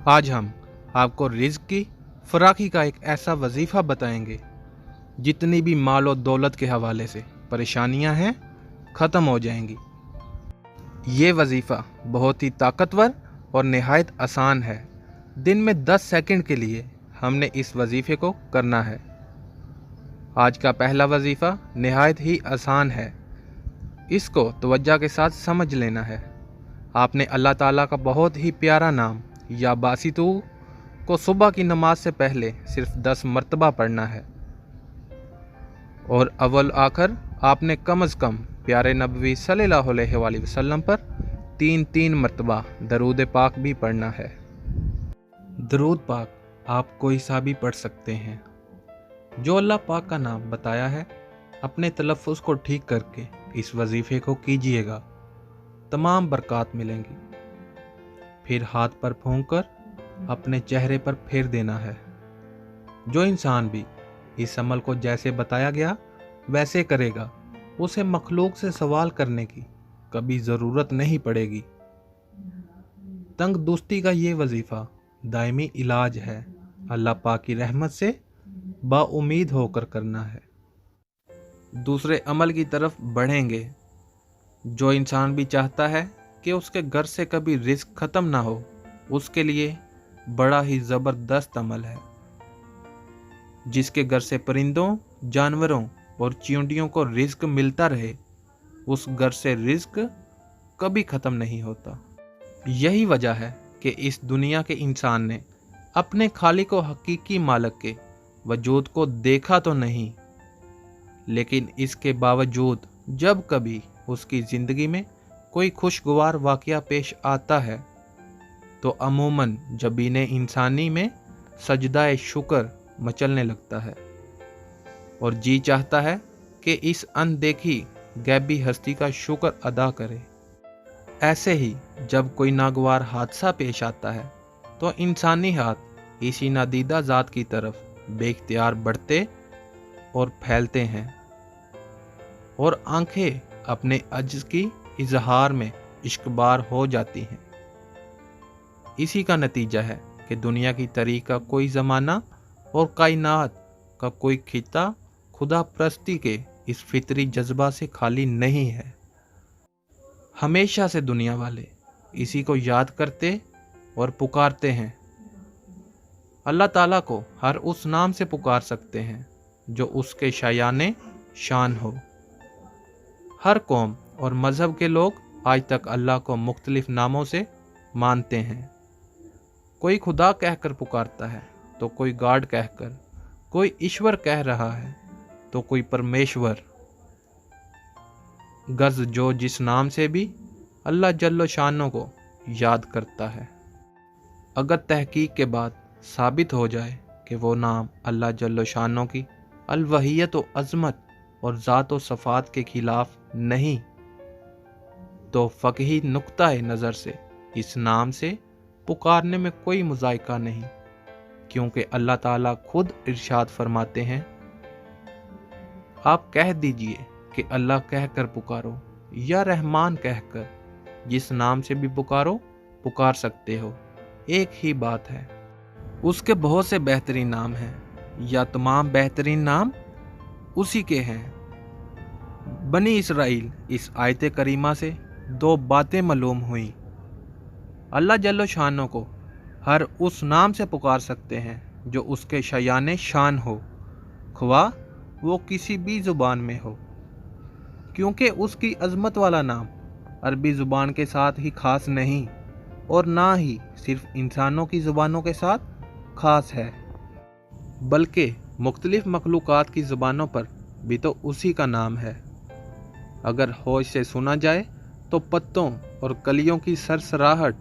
आज हम आपको रिज़्क की फराखी का एक ऐसा वजीफ़ा बताएंगे जितनी भी माल और दौलत के हवाले से परेशानियां हैं ख़त्म हो जाएंगी। ये वजीफ़ा बहुत ही ताकतवर और नहायत आसान है। दिन में 10 सेकंड के लिए हमने इस वजीफ़े को करना है। आज का पहला वजीफ़ा नहायत ही आसान है, इसको तवज्जो के साथ समझ लेना है। आपने अल्लाह ताला का बहुत ही प्यारा नाम या बासितू को सुबह की नमाज से पहले सिर्फ 10 मरतबा पढ़ना है और अव्वल आखिर आपने कम अज़ कम प्यारे नबी सल्लल्लाहु अलैहि वसल्लम पर 3 मरतबा दरूद पाक भी पढ़ना है। दरूद पाक आप कोई सा भी पढ़ सकते हैं। जो अल्लाह पाक का नाम बताया है अपने तलफ़्फ़ुज़ को ठीक करके इस वजीफ़े को कीजिएगा, तमाम बरक़ात मिलेंगी। फिर हाथ पर फूंक कर अपने चेहरे पर फेर देना है। जो इंसान भी इस अमल को जैसे बताया गया वैसे करेगा, उसे मखलूक से सवाल करने की कभी ज़रूरत नहीं पड़ेगी। तंग दुस्ती का ये वजीफ़ा दायमी इलाज है। अल्लाह पाक की रहमत से बाउम्मीद होकर करना है। दूसरे अमल की तरफ बढ़ेंगे। जो इंसान भी चाहता है कि उसके घर से कभी रिज़्क ख़त्म ना हो, उसके लिए बड़ा ही ज़बरदस्त अमल है। जिसके घर से परिंदों, जानवरों और चींटियों को रिज़्क मिलता रहे, उस घर से रिज़्क कभी ख़त्म नहीं होता। यही वजह है कि इस दुनिया के इंसान ने अपने खालिक व हकीकी मालिक के वजूद को देखा तो नहीं, लेकिन इसके बावजूद जब कभी उसकी ज़िंदगी में कोई खुशगवार वाक़या पेश आता है तो अमूमन जबीने इंसानी में सजदाए शुक्र मचलने लगता है और जी चाहता है कि इस अनदेखी गैबी हस्ती का शुक्र अदा करे। ऐसे ही जब कोई नागवार हादसा पेश आता है तो इंसानी हाथ इसी नादीदा ज़ात की तरफ बेख्तियार बढ़ते और फैलते हैं और आंखें अपने अज्ज की इजहार में इश्कबार हो जाती हैं। इसी का नतीजा है कि दुनिया की तारीख का कोई ज़माना और कायनात का कोई खिता खुदा परस्ती के इस फितरी जज्बा से खाली नहीं है। हमेशा से दुनिया वाले इसी को याद करते और पुकारते हैं। अल्लाह ताला को हर उस नाम से पुकार सकते हैं जो उसके शायाने शान हो। हर कौम और मज़हब के लोग आज तक अल्लाह को मुख्तलिफ नामों से मानते हैं। कोई खुदा कहकर पुकारता है तो कोई गॉड कहकर, कोई ईश्वर कह रहा है तो कोई परमेश्वर। गज़ जो जिस नाम से भी अल्लाह जल्लो शानों को याद करता है, अगर तहकीक के बाद साबित हो जाए कि वो नाम अल्लाह जल्लो शानों की अलवहियत व अज़मत और ज़ात व सफ़ात के खिलाफ नहीं, तो फ़क़ही नुक्ता नज़र से इस नाम से पुकारने में कोई मुज़ायका नहीं, क्योंकि अल्लाह ताला खुद इरशाद फरमाते हैं, आप कह दीजिए कि अल्लाह कहकर पुकारो या रहमान कहकर, जिस नाम से भी पुकारो पुकार सकते हो, एक ही बात है। उसके बहुत से बेहतरीन नाम हैं या तमाम बेहतरीन नाम उसी के हैं। बनी इसराइल इस आयत करीमा से 2 बातें मालूम हुई। अल्लाह जल्लो शानों को हर उस नाम से पुकार सकते हैं जो उसके शयाने शान हो, ख्वाह वो किसी भी ज़ुबान में हो, क्योंकि उसकी अज़मत वाला नाम अरबी ज़ुबान के साथ ही ख़ास नहीं और ना ही सिर्फ इंसानों की ज़ुबानों के साथ ख़ास है, बल्कि मुख्तलिफ़ मखलूक़ात की ज़ुबानों पर भी तो उसी का नाम है। अगर होश से सुना जाए तो पत्तों और कलियों की सरसराहट,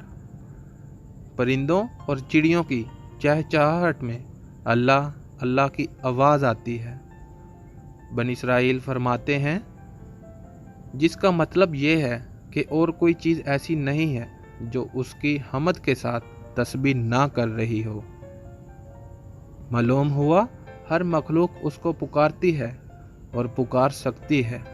परिंदों और चिड़ियों की चहचहाहट में अल्लाह अल्लाह की आवाज़ आती है। बनी इसराइल फरमाते हैं, जिसका मतलब ये है कि और कोई चीज़ ऐसी नहीं है जो उसकी हमद के साथ तस्बीह ना कर रही हो। मालूम हुआ हर मखलूक उसको पुकारती है और पुकार सकती है।